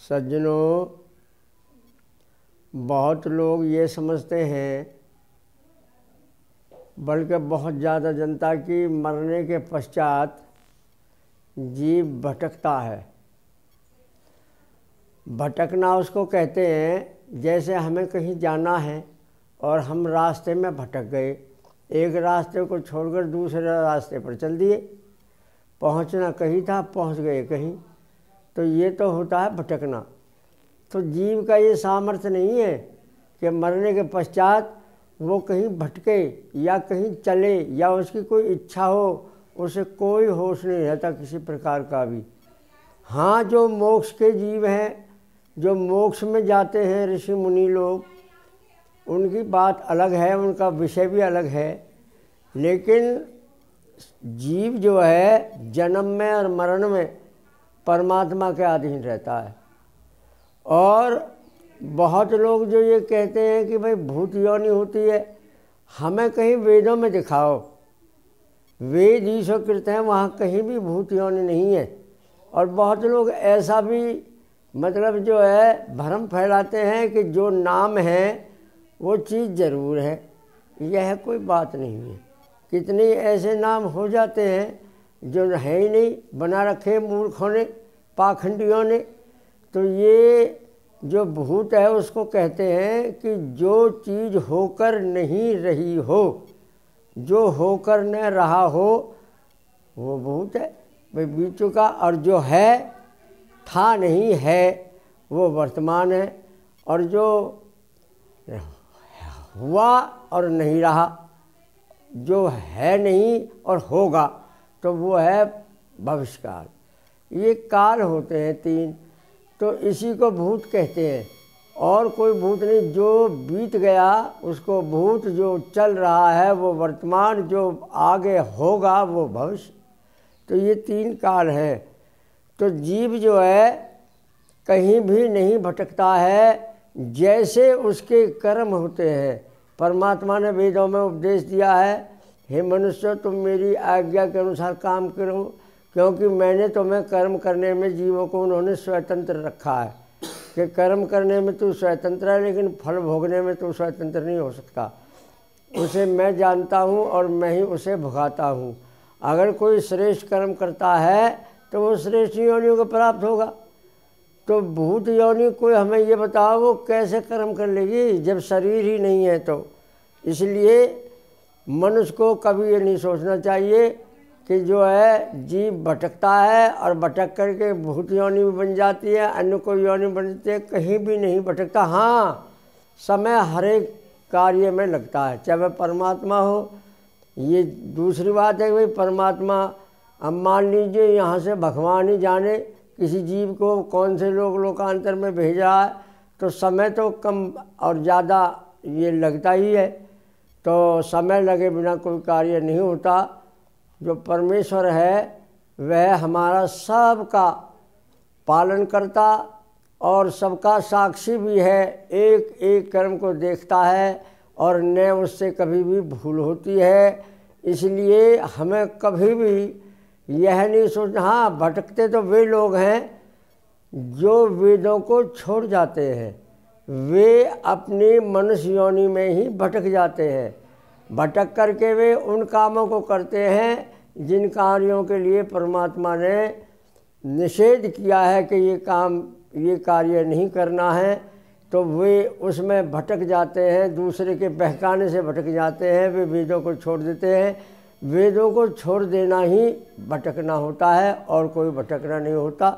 सज्जनों, बहुत लोग ये समझते हैं, बल्कि बहुत ज़्यादा जनता की मरने के पश्चात जीव भटकता है। भटकना उसको कहते हैं जैसे हमें कहीं जाना है और हम रास्ते में भटक गए, एक रास्ते को छोड़कर दूसरे रास्ते पर चल दिए। पहुंचना कहीं था, पहुंच गए कहीं, तो ये तो होता है भटकना। तो जीव का ये सामर्थ्य नहीं है कि मरने के पश्चात वो कहीं भटके या कहीं चले या उसकी कोई इच्छा हो, उसे कोई होश नहीं रहता किसी प्रकार का भी। हाँ, जो मोक्ष के जीव हैं, जो मोक्ष में जाते हैं ऋषि मुनि लोग, उनकी बात अलग है, उनका विषय भी अलग है। लेकिन जीव जो है जन्म में और मरण में परमात्मा के अधीन रहता है। और बहुत लोग जो ये कहते हैं कि भाई भूत योनि होती है, हमें कहीं वेदों में दिखाओ। वेद ईश्वरकृत हैं, वहाँ कहीं भी भूत योनि नहीं है। और बहुत लोग ऐसा भी मतलब जो है भ्रम फैलाते हैं कि जो नाम है वो चीज़ ज़रूर है। यह कोई बात नहीं है। कितने ऐसे नाम हो जाते हैं जो है ही नहीं, बना रखे मूर्खों ने, पाखंडियों ने। तो ये जो भूत है उसको कहते हैं कि जो चीज़ होकर नहीं रही हो, जो होकर न रहा हो, वो भूत है भाई, बीत चुका। और जो है, था नहीं है, वो वर्तमान है। और जो हुआ और नहीं रहा, जो है नहीं और होगा, तो वो है भविष्यकाल। ये काल होते हैं तीन, तो इसी को भूत कहते हैं। और कोई भूत नहीं। जो बीत गया उसको भूत, जो चल रहा है वो वर्तमान, जो आगे होगा वो भविष्य। तो ये तीन काल हैं। तो जीव जो है कहीं भी नहीं भटकता है, जैसे उसके कर्म होते हैं। परमात्मा ने वेदों में उपदेश दिया है, हे मनुष्य, तुम मेरी आज्ञा के अनुसार काम करो, क्योंकि मैंने तुम्हें कर्म करने में जीवों को उन्होंने स्वतंत्र रखा है कि कर्म करने में तू स्वतंत्र है, लेकिन फल भोगने में तू स्वतंत्र नहीं हो सकता। उसे मैं जानता हूँ और मैं ही उसे भुगाता हूँ। अगर कोई श्रेष्ठ कर्म करता है तो वो श्रेष्ठ योनियों को प्राप्त होगा। तो भूत योनि कोई हमें ये बताओ वो कैसे कर्म कर लेगी जब शरीर ही नहीं है। तो इसलिए मनुष्य को कभी ये नहीं सोचना चाहिए कि जो है जीव भटकता है और भटक करके भूत योनि भी बन जाती है, अन्य कोई योनि बन जाती है। कहीं भी नहीं भटकता। हाँ, समय हर एक कार्य में लगता है, चाहे वह परमात्मा हो। ये दूसरी बात है कि भाई परमात्मा, अब मान लीजिए यहाँ से भगवान ही जाने किसी जीव को कौन से लोकांतर में भेजा है, तो समय तो कम और ज़्यादा ये लगता ही है। तो समय लगे बिना कोई कार्य नहीं होता। जो परमेश्वर है वह हमारा सबका पालन करता और सबका साक्षी भी है, एक एक कर्म को देखता है और न उससे कभी भी भूल होती है। इसलिए हमें कभी भी यह नहीं सोचना। हाँ, भटकते तो वे लोग हैं जो वेदों को छोड़ जाते हैं, वे अपनी मनुष्य योनि में ही भटक जाते हैं। भटक करके वे उन कामों को करते हैं जिन कार्यों के लिए परमात्मा ने निषेध किया है कि ये काम, ये कार्य नहीं करना है। तो वे उसमें भटक जाते हैं, दूसरे के बहकाने से भटक जाते हैं, वे वेदों को छोड़ देते हैं। वेदों को छोड़ देना ही भटकना होता है और कोई भटकना नहीं होता।